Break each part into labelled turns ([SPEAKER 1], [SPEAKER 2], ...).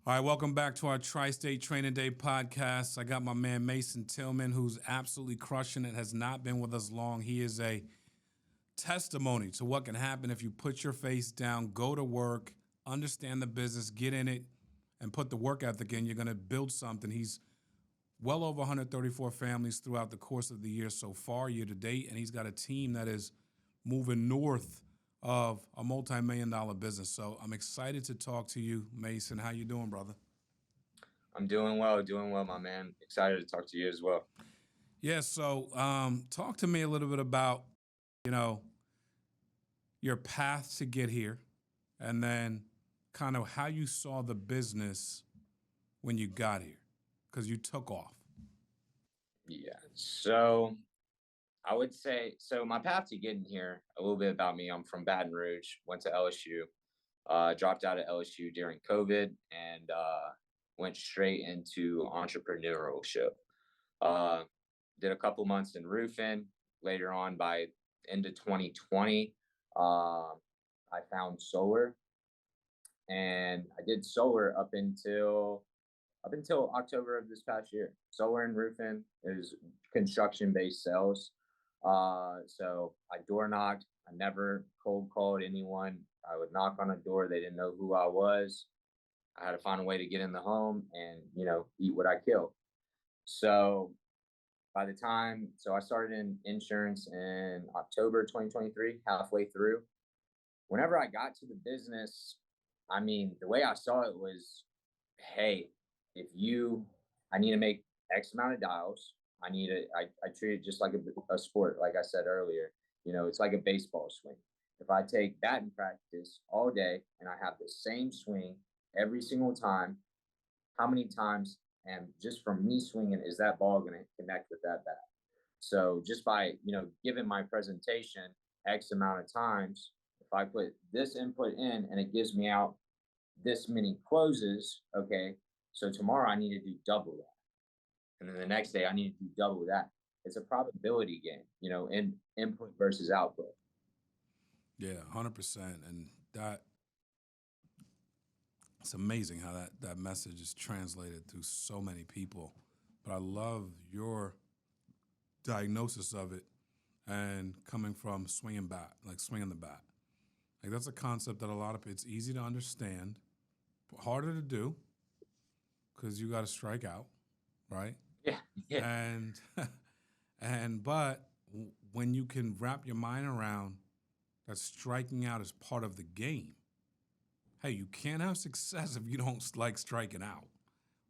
[SPEAKER 1] All right, welcome back to our Tri-State Training Day podcast. I got my man Mason Tillman, who's absolutely crushing it, has not been with us long. He is a testimony to what can happen if you put your face down, go to work, understand the business, get in it, and put the work ethic in. You're going to build something. He's well over 134 families throughout the course of the year so far, year to date, and he's got a team that is moving north of a multi-million-dollar business. So I'm excited to talk to you, Mason. How you doing, brother?
[SPEAKER 2] I'm doing well, my man. Excited to talk to you as well.
[SPEAKER 1] Yeah, so talk to me a little bit about, you know, your path to get here, and then kind of how you saw the business when you got here, because you took off.
[SPEAKER 2] Yeah. So I would say, my path to getting here, a little bit about me. I'm from Baton Rouge, went to LSU, dropped out of LSU during COVID, and went straight into entrepreneurship. Uh, did a couple months in roofing. Later on, by end of 2020, I found solar, and I did solar up until October of this past year. Solar and roofing is construction based sales. So I door knocked. I never cold called anyone. I would knock on a door. They didn't know who I was. I had to find a way to get in the home and, eat what I kill. So I started in insurance in October 2023, halfway through. Whenever I got to the business, I mean, the way I saw it was, hey, if you, I need to make X amount of dials. I treat it just like a sport, like I said earlier. It's like a baseball swing. If I take batting practice all day and I have the same swing every single time, how many times, and just from me swinging, is that ball going to connect with that bat? So just by, giving my presentation X amount of times, if I put this input in and it gives me out this many closes, okay, so tomorrow I need to do double that. And then the next day I need to do double that. It's a probability game, in input versus output.
[SPEAKER 1] Yeah, 100%. And that it's amazing how that message is translated through so many people. But I love your diagnosis of it and coming from swinging bat, like swinging the bat. Like that's a concept that it's easy to understand, but harder to do because you got to strike out, right?
[SPEAKER 2] Yeah, yeah.
[SPEAKER 1] And but when you can wrap your mind around that striking out is part of the game, hey, you can't have success if you don't like striking out,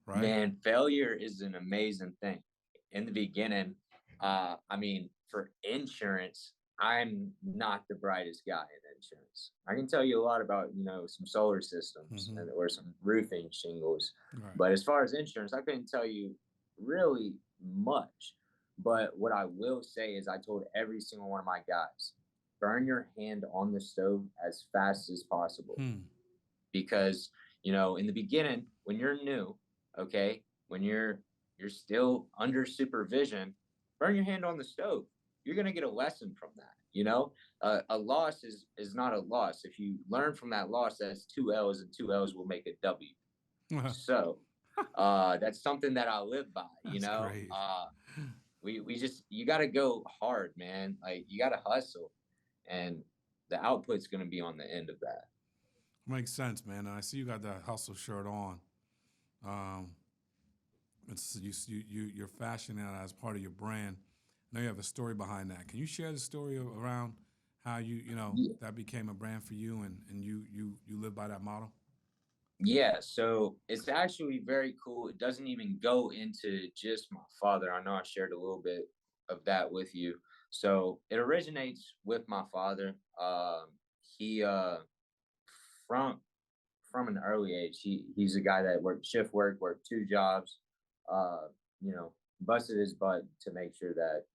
[SPEAKER 1] right?
[SPEAKER 2] Man, failure is an amazing thing. In the beginning, for insurance, I'm not the brightest guy in insurance. I can tell you a lot about, some solar systems or some roofing shingles.
[SPEAKER 1] Right.
[SPEAKER 2] But as far as insurance, I couldn't tell you really much. But what I will say is I told every single one of my guys, burn your hand on the stove as fast as possible. Because, in the beginning, when you're new, okay, when you're still under supervision, burn your hand on the stove. You're going to get a lesson from that. A loss is not a loss. If you learn from that loss, that's 2 L's, and 2 L's will make a W. So that's something that I live by.
[SPEAKER 1] Great.
[SPEAKER 2] You got to go hard, man. Like, you got to hustle, and the output's going to be on the end of that.
[SPEAKER 1] Makes sense, man. And I see you got that hustle shirt on. You're fashioning that as part of your brand. I know you have a story behind that. Can you share the story around how that became a brand for you, and you live by that model?
[SPEAKER 2] Yeah, so it's actually very cool. It doesn't even go into just my father. I know I shared a little bit of that with you. So it originates with my father. He from an early age, he's a guy that worked shift worked 2 jobs, uh, busted his butt to make sure that,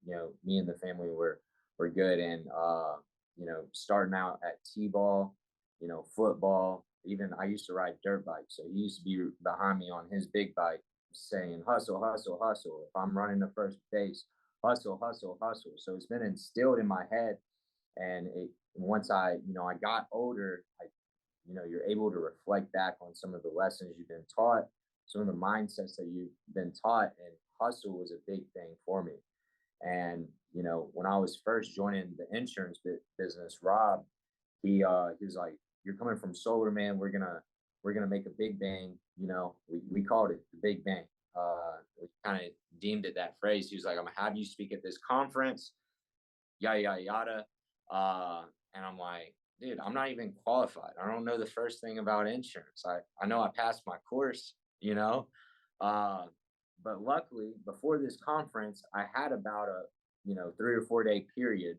[SPEAKER 2] me and the family were good. And, starting out at T-ball, football, even I used to ride dirt bikes. So he used to be behind me on his big bike saying, hustle, hustle, hustle. If I'm running the first base, hustle, hustle, hustle. So it's been instilled in my head. And once I got older, you're able to reflect back on some of the lessons you've been taught, some of the mindsets that you've been taught, and hustle was a big thing for me. And when I was first joining the insurance business, Rob, he was like, "You're coming from solar, man. We're gonna make a big bang." We called it the big bang. We kind of deemed it that phrase. He was like, "I'm gonna have you speak at this conference, yada yada yada." And I'm like, "Dude, I'm not even qualified. I don't know the first thing about insurance. I know I passed my course, you know." Uh, but luckily, before this conference, I had about a 3 or 4 day period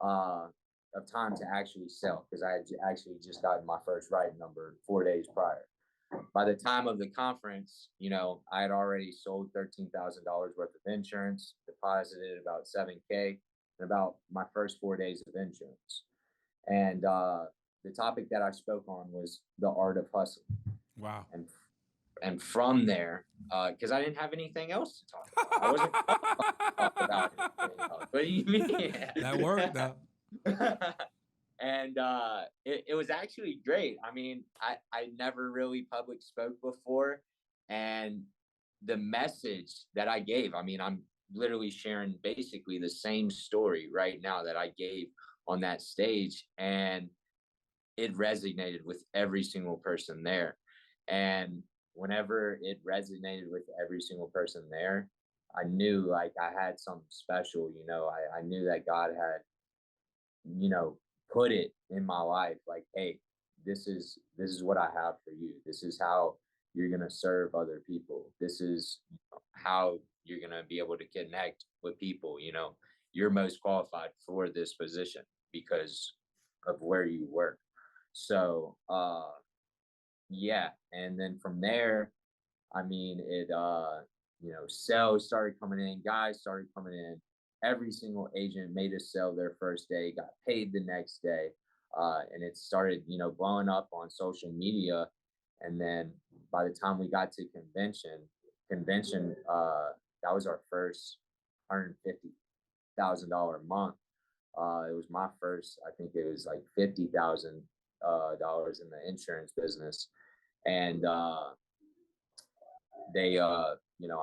[SPEAKER 2] uh, of time to actually sell, because I had actually just gotten my first writing number 4 days prior. By the time of the conference, I had already sold $13,000 worth of insurance, deposited about 7K in about my first 4 days of insurance. And the topic that I spoke on was the art of hustling.
[SPEAKER 1] Wow.
[SPEAKER 2] And from there, because I didn't have anything else to talk about. I wasn't talk about anything else. What do you mean?
[SPEAKER 1] That worked though.
[SPEAKER 2] And it was actually great. I mean, I never really public spoke before. And the message that I gave, I mean, I'm literally sharing basically the same story right now that I gave on that stage. And it resonated with every single person there. And whenever it resonated with every single person there, I knew like I had something special. I knew that God had, you know, put it in my life like, hey, this is what I have for you. This is how you're gonna serve other people. This is how you're gonna be able to connect with people. You're most qualified for this position because of where you work. So yeah, and then from there, I mean, sales started coming in, guys started coming in. Every single agent made a sale their first day, got paid the next day. And it started, blowing up on social media. And then by the time we got to that was our first $150,000 a month. It was my first, I think it was like $50,000 in the insurance business. And I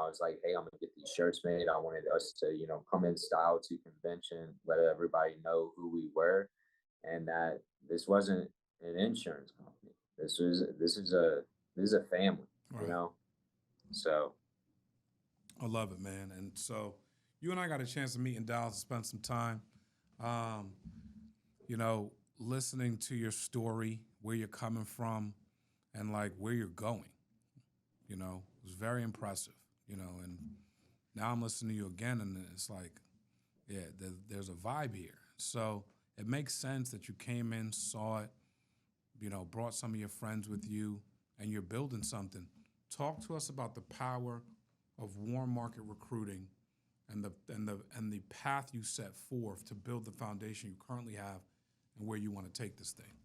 [SPEAKER 2] was like, hey, I'm gonna get these shirts made. I wanted us to, come in style to convention, let everybody know who we were, and that this wasn't an insurance company. This is a family,
[SPEAKER 1] Right.
[SPEAKER 2] So
[SPEAKER 1] I love it, man. And so you and I got a chance to meet in Dallas and spend some time. Um, listening to your story, where you're coming from, and like where you're going. It was very impressive. And now I'm listening to you again, and it's like, yeah, there's a vibe here. So it makes sense that you came in, saw it, brought some of your friends with you, and you're building something. Talk to us about the power of warm market recruiting and the path you set forth to build the foundation you currently have and where you want to take this thing.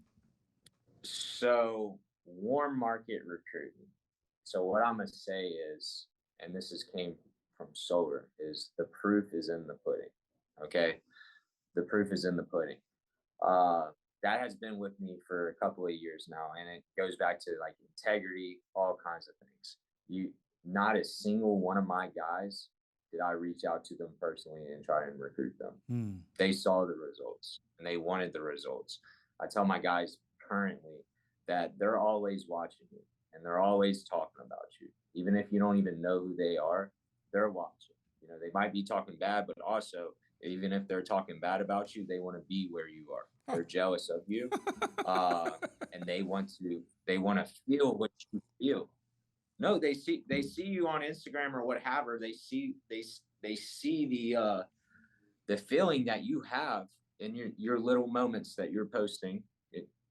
[SPEAKER 2] So warm market recruiting. So what I'm gonna say is, and came from solar, is the proof is in the pudding. Okay, the proof is in the pudding. That has been with me for a couple of years now, and it goes back to like integrity, all kinds of things. Not a single one of my guys did I reach out to them personally and try and recruit them. They saw the results and they wanted the results. I tell my guys currently that they're always watching you and they're always talking about you. Even if you don't even know who they are, they're watching. They might be talking bad, but also even if they're talking bad about you, they want to be where you are. They're jealous of you, and they want to feel what you feel. No, they see you on Instagram or whatever. They see the feeling that you have in your little moments that you're posting.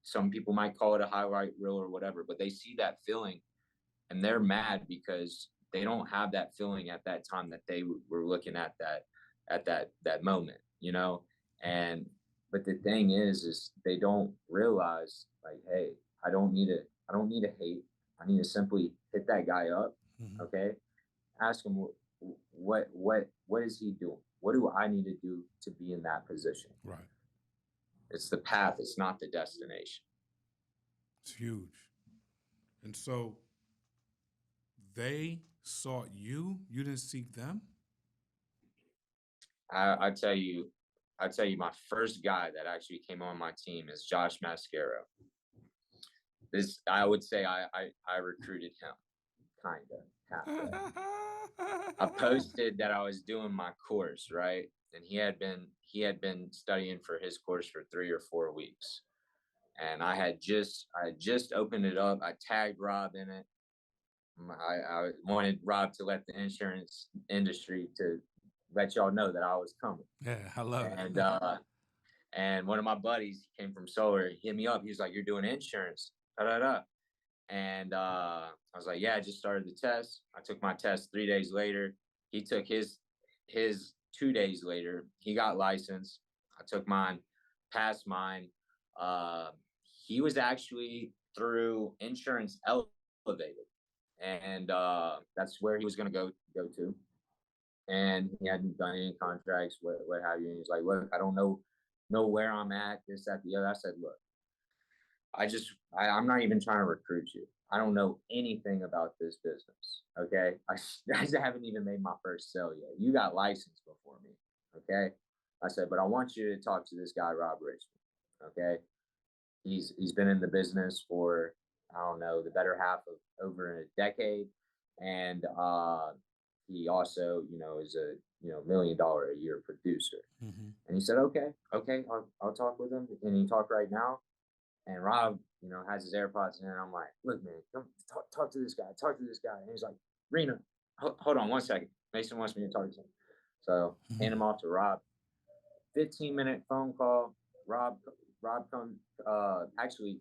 [SPEAKER 2] Some people might call it a highlight reel or whatever, but they see that feeling and they're mad because they don't have that feeling at that time that they were looking at that moment, And but the thing is they don't realize like, hey, I don't need to hate. I need to simply hit that guy up, okay? Ask him what is he doing? What do I need to do to be in that position?
[SPEAKER 1] Right.
[SPEAKER 2] It's the path. It's not the destination.
[SPEAKER 1] It's huge. And so they sought you. You didn't seek them.
[SPEAKER 2] I tell you, my first guy that actually came on my team is Josh Mascaro. This, I would say, I recruited him, kind of halfway. I posted that I was doing my course, right, and he had been studying for his course for 3 or 4 weeks, and I had just opened it up. I tagged Rob in it. I wanted Rob to let the insurance industry to let y'all know that I was coming.
[SPEAKER 1] Yeah, I love
[SPEAKER 2] And
[SPEAKER 1] it.
[SPEAKER 2] and one of my buddies came from solar. He hit me up. He was like, "You're doing insurance." Da, da, da. And I was like, "Yeah, I just started the test." I took my test 3 days later. He took his 2 days later. He got licensed. I took mine, passed mine. Uh, he was actually through Insurance Elevated, and that's where he was going to go to. And he hadn't done any contracts, what have you. And he's like, "Look, I don't know where I'm at, this, that, the other." I said, "Look, I'm not even trying to recruit you. I don't know anything about this business. Okay. I haven't even made my first sale yet. You got licensed before me. Okay." I said, "But I want you to talk to this guy, Rob Richmond. Okay. He's been in the business for, I don't know, the better half of over a decade. And he also, is a $1 million a year producer."
[SPEAKER 1] Mm-hmm.
[SPEAKER 2] And he said, "Okay, okay, I'll talk with him." Can you talk right now? And Rob, has his AirPods in, and I'm like, "Look, man, come talk to this guy. Talk to this guy." And he's like, "Rena, hold on 1 second. Mason wants me to talk to him." So hand him off to Rob. 15-minute phone call. Rob, Rob comes. Actually,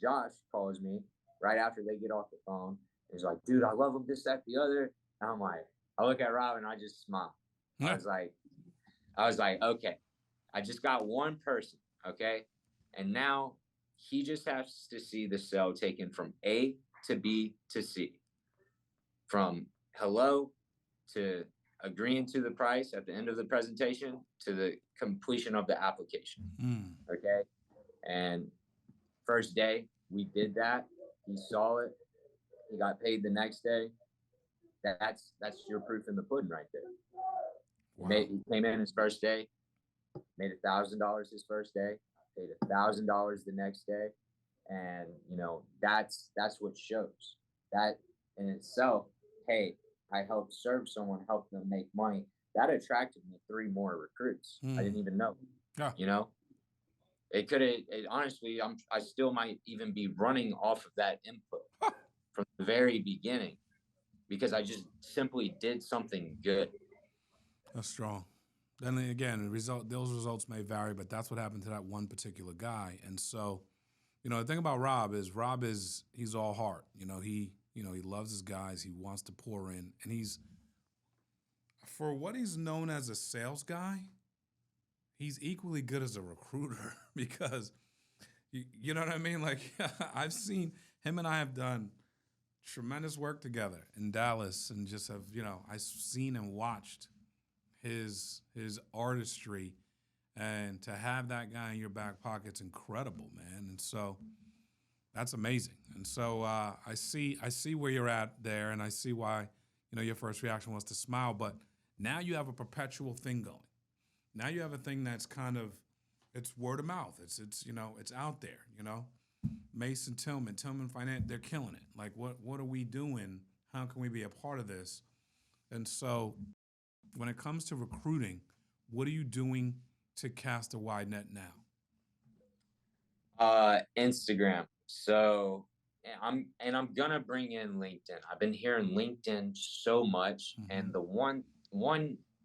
[SPEAKER 2] Josh calls me right after they get off the phone. He's like, "Dude, I love him. This, that, the other." And I'm like, I look at Rob and I just smile. I was like, okay, I just got one person, okay? And now he just has to see the cell taken from A to B to C, from hello to agreeing to the price at the end of the presentation to the completion of the application,
[SPEAKER 1] Mm.
[SPEAKER 2] okay? And first day we did that. He saw it. He got paid the next day. That's your proof in the pudding right there.
[SPEAKER 1] Wow.
[SPEAKER 2] He came in his first day, made $1,000 his first day, paid $1,000 the next day, and that's what shows that in itself. Hey, I helped serve someone, help them make money. That attracted me 3 more recruits. I didn't even know.
[SPEAKER 1] Yeah.
[SPEAKER 2] It could have. Honestly, I still might even be running off of that input from the very beginning because I just simply did something good.
[SPEAKER 1] That's strong. Then again, those results may vary, but that's what happened to that one particular guy. And so, the thing about Rob is he's all heart. He loves his guys. He wants to pour in, and he's, for what he's known as a sales guy, he's equally good as a recruiter because you know what I mean? Like I've seen him and I have done tremendous work together in Dallas and just have, I've seen and watched his artistry, and to have that guy in your back pocket's incredible, man. And so that's amazing. And so I see where you're at there, and I see why your first reaction was to smile. But now you have a perpetual thing going. Now you have a thing that's kind of, it's word of mouth. It's out there. Mason Tillman Finance, they're killing it. Like what are we doing? How can we be a part of this? And so when it comes to recruiting, what are you doing to cast a wide net now?
[SPEAKER 2] Instagram. So I'm gonna bring in LinkedIn. I've been hearing LinkedIn so much, and the one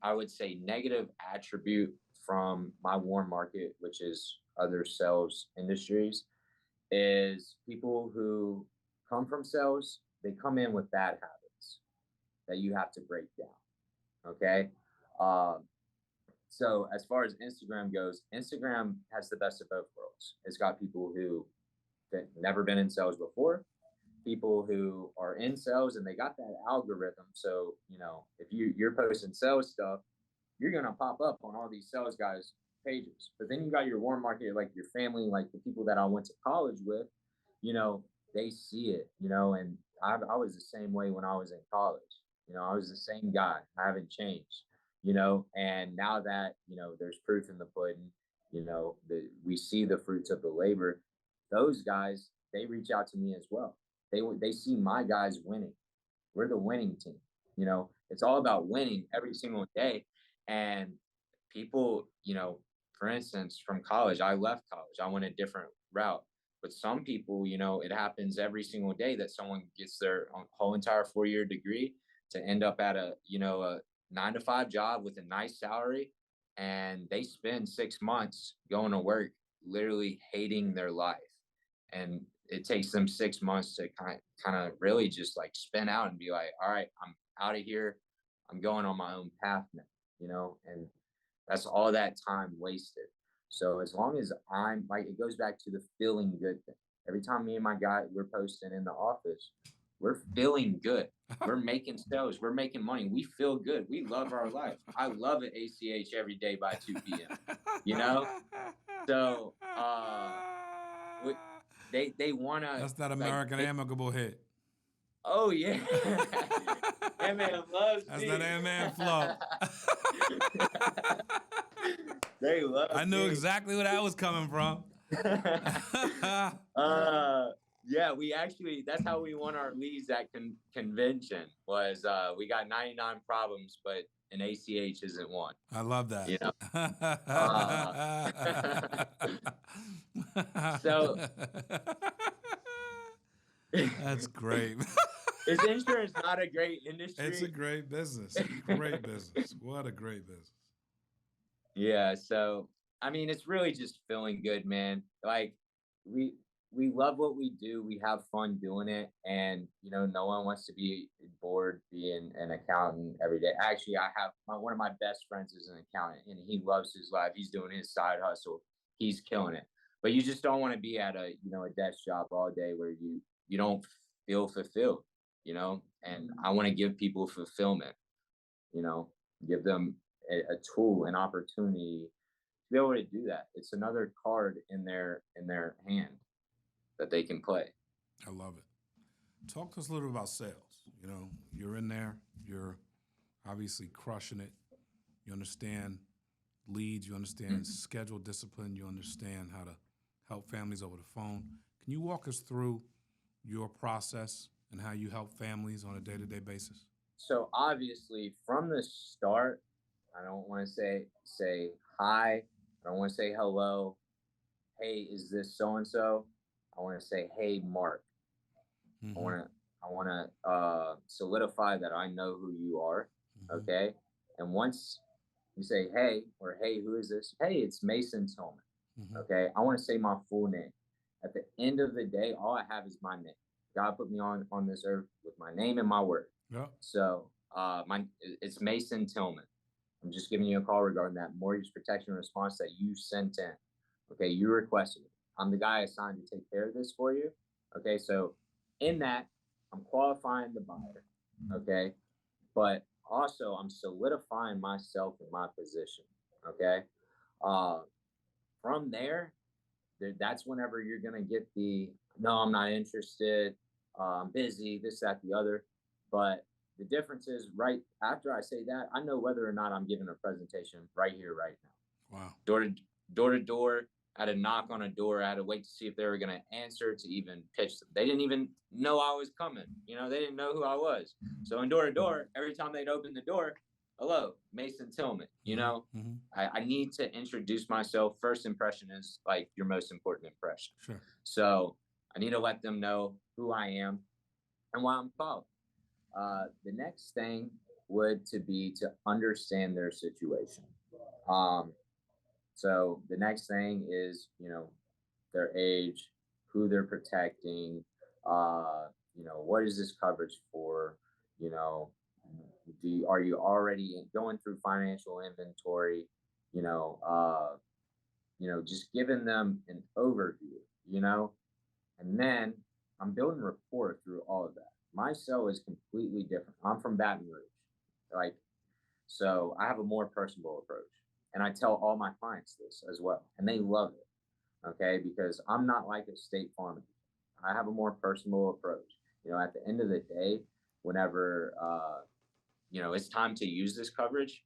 [SPEAKER 2] I would say negative attribute from my warm market, which is other sales industries, is people who come from sales. They come in with bad habits that you have to break down. Okay. Um, so as far as Instagram goes, Instagram has the best of both worlds. It's got people who have never been in sales before, people who are in sales, and they got that algorithm. So, if you're posting sales stuff, you're going to pop up on all these sales guys pages. But then you got your warm market, like your family, like the people that I went to college with, they see it, and I was the same way when I was in college. I was the same guy. I haven't changed, and now that, there's proof in the pudding, we see the fruits of the labor. Those guys, they reach out to me as well. They see my guys winning. We're the winning team. It's all about winning every single day. And people, for instance, from college, I left college, I went a different route. But some people, it happens every single day that someone gets their whole entire 4-year degree to end up at a 9 to 5 job with a nice salary. And they spend 6 months going to work, literally hating their life. And it takes them 6 months to kind of really just like spin out and be like, all right, I'm out of here. I'm going on my own path now, and that's all that time wasted. So as long as I'm like, it goes back to the feeling good thing. Every time me and my guy, we're posting in the office, we're feeling good. We're making sales. We're making money. We feel good. We love our life. I love it. ACH every day by 2 p.m. You know? So they wanna,
[SPEAKER 1] That's that
[SPEAKER 2] like,
[SPEAKER 1] American amicable hit.
[SPEAKER 2] oh yeah. That man loves
[SPEAKER 1] That's
[SPEAKER 2] me.
[SPEAKER 1] that Ant-Man flow.
[SPEAKER 2] They love
[SPEAKER 1] I knew
[SPEAKER 2] me.
[SPEAKER 1] exactly where that was coming from.
[SPEAKER 2] Yeah, that's how we won our leads at convention was we got 99 problems, but an ACH isn't one.
[SPEAKER 1] I love that.
[SPEAKER 2] So
[SPEAKER 1] that's great.
[SPEAKER 2] is insurance not a great industry?
[SPEAKER 1] It's a great business. Great business. What a great business.
[SPEAKER 2] Yeah, so I mean, it's really just feeling good, man. Like we we love what we do. We have fun doing it, and no one wants to be bored being an accountant every day. Actually, I have one of my best friends is an accountant, and he loves his life. He's doing his side hustle. He's killing it. But you just don't want to be at a desk job all day where you don't feel fulfilled. And I want to give people fulfillment. You know, give them a tool, an opportunity to be able to do that. It's another card in their hand that they can play.
[SPEAKER 1] I love it. Talk to us a little bit about sales. You're in there. You're obviously crushing it. You understand leads. You understand schedule discipline. You understand how to help families over the phone. Can you walk us through your process and how you help families on a day-to-day basis?
[SPEAKER 2] So obviously, from the start, I don't want to say hi. I don't want to say hello. Hey, is this so and so? I want to say, hey, Mark. I
[SPEAKER 1] Mm-hmm.
[SPEAKER 2] want to I want to solidify that I know who you are.
[SPEAKER 1] Mm-hmm.
[SPEAKER 2] Okay. And once you say, hey, or hey, who is this? Hey, it's Mason Tillman.
[SPEAKER 1] Mm-hmm.
[SPEAKER 2] Okay. I want to say my full name. At the end of the day, all I have is my name. God put me on this earth with my name and my word.
[SPEAKER 1] Yeah.
[SPEAKER 2] So it's Mason Tillman. I'm just giving you a call regarding that mortgage protection response that you sent in. Okay, you requested it. I'm the guy assigned to take care of this for you. Okay, so in that, I'm qualifying the buyer. Okay, but also I'm solidifying myself in my position. Okay, uh, from that's whenever you're gonna get the no, I'm not interested. I'm busy. This, that, the other. But the difference is right after I say that, I know whether or not I'm giving a presentation right here, right now.
[SPEAKER 1] Wow.
[SPEAKER 2] Door to door. I had to knock on a door. I had to wait to see if they were going to answer to even pitch them. They didn't even know I was coming. They didn't know who I was. So in door to door, every time they'd open the door, hello, Mason Tillman.
[SPEAKER 1] Mm-hmm.
[SPEAKER 2] I need to introduce myself. First impression is like your most important impression.
[SPEAKER 1] Sure.
[SPEAKER 2] So I need to let them know who I am and why I'm called. The next thing would to be to understand their situation. So the next thing is, their age, who they're protecting, what is this coverage for? You know, are you already going through financial inventory? You know, uh, just giving them an overview, and then I'm building rapport through all of that. My cell is completely different. I'm from Baton Rouge. Like, so I have a more personable approach. And I tell all my clients this as well. And they love it. Okay. Because I'm not like a State Farm. I have a more personal approach. At the end of the day, whenever it's time to use this coverage,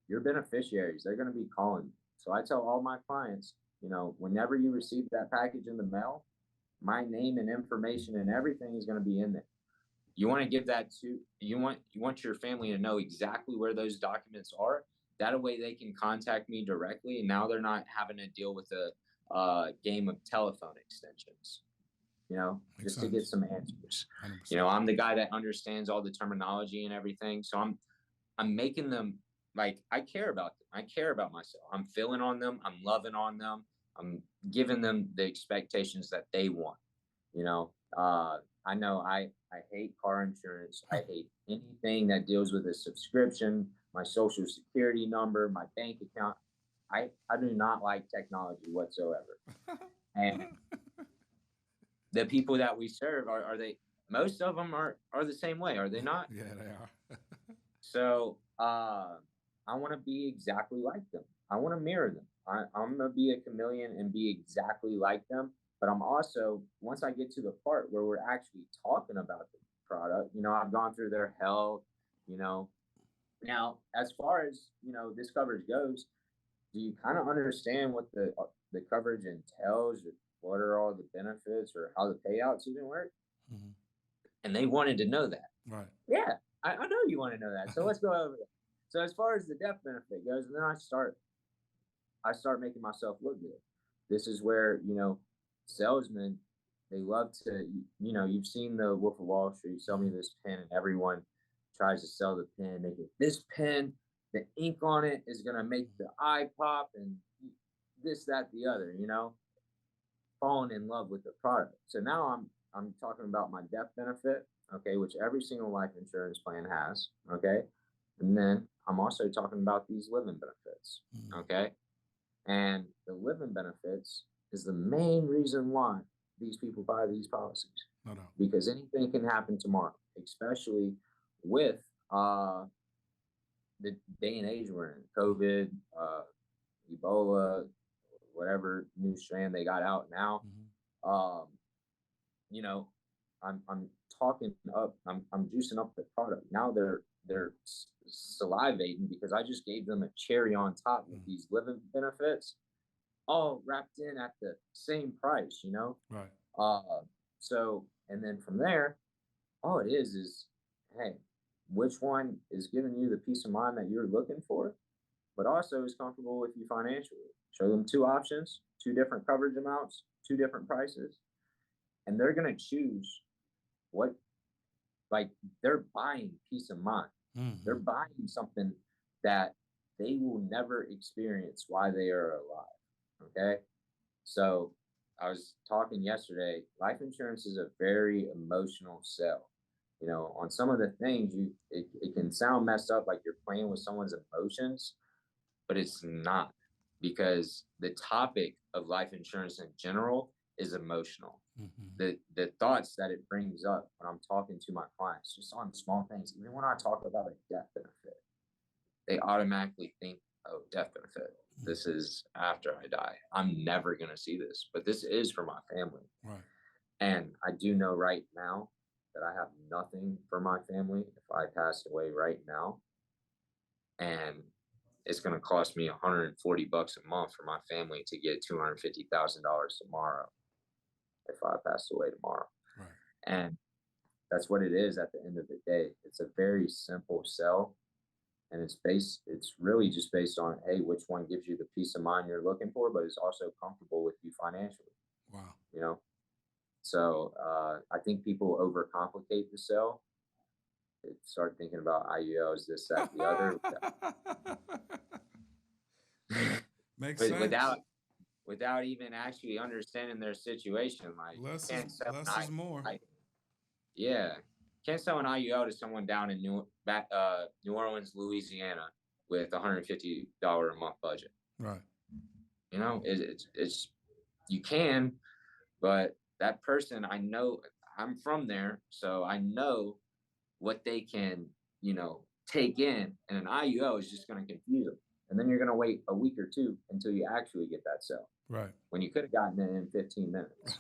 [SPEAKER 2] your beneficiaries, they're going to be calling you. So I tell all my clients, whenever you receive that package in the mail, my name and information and everything is going to be in there. You want to give that to you want your family to know exactly where those documents are. That way they can contact me directly, and now they're not having to deal with a game of telephone extensions.
[SPEAKER 1] Makes
[SPEAKER 2] just to get
[SPEAKER 1] sense.
[SPEAKER 2] some answers.
[SPEAKER 1] 100%.
[SPEAKER 2] I'm the guy that understands all the terminology and everything, so I'm making them like I care about them. I care about myself. I'm feeling on them. I'm loving on them. I'm giving them the expectations that they want. I know I hate car insurance. I hate anything that deals with a subscription, my social security number, my bank account. I do not like technology whatsoever. And the people that we serve are they most of them are the same way, are they not?
[SPEAKER 1] Yeah, they are.
[SPEAKER 2] So I want to be exactly like them. I want to mirror them. I'm going to be a chameleon and be exactly like them. But I'm also, once I get to the part where we're actually talking about the product, I've gone through their health, you know. Now, as far as, this coverage goes, do you kind of understand what the coverage entails? Or what are all the benefits or how the payouts even work?
[SPEAKER 1] Mm-hmm.
[SPEAKER 2] And they wanted to know that.
[SPEAKER 1] Right.
[SPEAKER 2] Yeah, I know you want to know that. So let's go over that. So as far as the death benefit goes, and then I start making myself look good. This is where, salesmen, they love to, you've seen the Wolf of Wall Street, sell me this pen, and everyone tries to sell the pen. They get this pen, the ink on it is going to make the eye pop and this, that, the other, falling in love with the product. So now I'm talking about my death benefit, okay, which every single life insurance plan has, okay? And then I'm also talking about these living benefits, okay? And the living benefits is the main reason why these people buy these policies.
[SPEAKER 1] No doubt.
[SPEAKER 2] Because anything can happen tomorrow, especially with the day and age we're in, COVID, Ebola, whatever new strand they got out now. Mm-hmm. I'm talking up, I'm juicing up the product. Now they're salivating because I just gave them a cherry on top with these living benefits, all wrapped in at the same price,
[SPEAKER 1] Right.
[SPEAKER 2] So, and then from there, all it is, hey, which one is giving you the peace of mind that you're looking for, but also is comfortable with you financially? Show them two options, two different coverage amounts, two different prices, and they're going to choose what, like, they're buying peace of mind. Mm-hmm. They're buying something that they will never experience while they are alive. Okay. So I was talking yesterday, life insurance is a very emotional sell. On some of the things it can sound messed up, like you're playing with someone's emotions, but it's not, because the topic of life insurance in general is emotional. Mm-hmm. The thoughts that it brings up when I'm talking to my clients, just on small things, even when I talk about a death benefit, they automatically think, oh, death benefit. This is after I die. I'm never going to see this, but this is for my family.
[SPEAKER 1] Right.
[SPEAKER 2] And I do know right now that I have nothing for my family if I pass away right now. And it's going to cost me $140 a month for my family to get $250,000 tomorrow if I pass away tomorrow.
[SPEAKER 1] Right.
[SPEAKER 2] And that's what it is at the end of the day. It's a very simple sell. And it's really just based on, hey, which one gives you the peace of mind you're looking for, but is also comfortable with you financially.
[SPEAKER 1] Wow.
[SPEAKER 2] So I think people overcomplicate the sell. They start thinking about IULs, this, that, the other.
[SPEAKER 1] Makes sense.
[SPEAKER 2] Without even actually understanding their situation. Like,
[SPEAKER 1] less is more.
[SPEAKER 2] Yeah. Can't sell an IUL to someone down in New Orleans, Louisiana, with $150 a month budget.
[SPEAKER 1] Right.
[SPEAKER 2] It's you can, but that person, I know, I'm from there, so I know what they can, take in, and an IUL is just going to confuse them. And then you're going to wait a week or two until you actually get that sell.
[SPEAKER 1] Right.
[SPEAKER 2] When you could have gotten it in 15 minutes.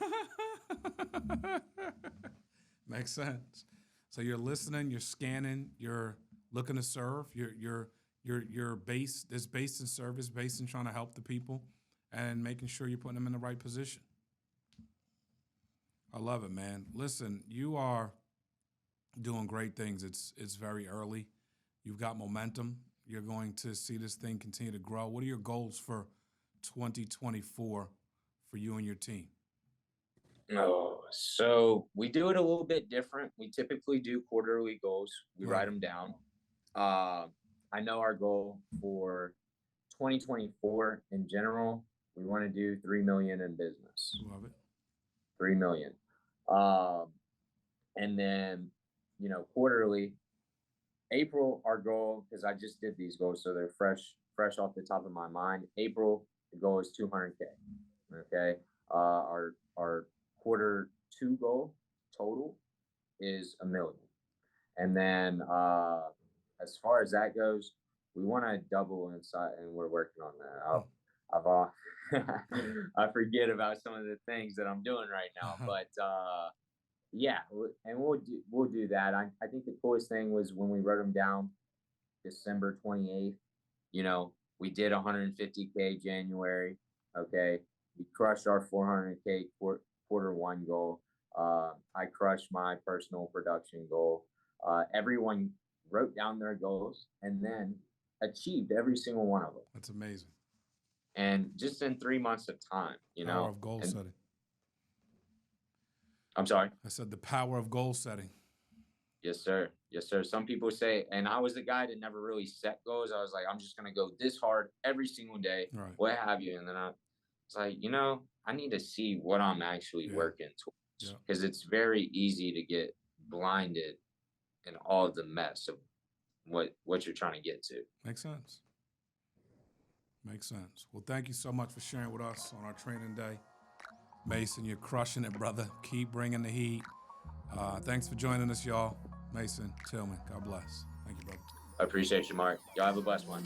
[SPEAKER 1] Makes sense. So you're listening, you're scanning, you're looking to serve, you're based in service, based in trying to help the people and making sure you're putting them in the right position. I love it, man. Listen, you are doing great things. It's very early. You've got momentum. You're going to see this thing continue to grow. What are your goals for 2024 for you and your team?
[SPEAKER 2] Oh, so we do it a little bit different. We typically do quarterly goals. We write them down. I know our goal for 2024 in general, we want to do 3 million in business.
[SPEAKER 1] Love it.
[SPEAKER 2] 3 million. And then, quarterly, April, our goal, because I just did these goals, so they're fresh off the top of my mind. April, the goal is 200K. Okay. Our quarter 2 goal total is 1 million. And then, as far as that goes, we want to double inside, and we're working on that. I forget about some of the things that I'm doing right now, but yeah, and we'll do that. I think the coolest thing was when we wrote them down, December 28th. We did 150K January. Okay, we crushed our 400K quarter 1 goal. I crushed my personal production goal. Everyone wrote down their goals and then achieved every single one of them.
[SPEAKER 1] That's amazing.
[SPEAKER 2] And just in 3 months of time,
[SPEAKER 1] Power of goal setting.
[SPEAKER 2] I'm sorry?
[SPEAKER 1] I said the power of goal setting.
[SPEAKER 2] Yes, sir. Yes, sir. Some people say, and I was the guy that never really set goals. I was like, I'm just going to go this hard every single day,
[SPEAKER 1] right.
[SPEAKER 2] What have you. And then I was like, I need to see what I'm actually working towards, because it's very easy to get blinded in all of the mess of what you're trying to get to.
[SPEAKER 1] Makes sense. Makes sense. Well, thank you so much for sharing with us on our training day. Mason, you're crushing it, brother. Keep bringing the heat. Thanks for joining us, y'all. Mason Tillman, God bless. Thank you, brother.
[SPEAKER 2] I appreciate you, Mark. Y'all have a blessed one.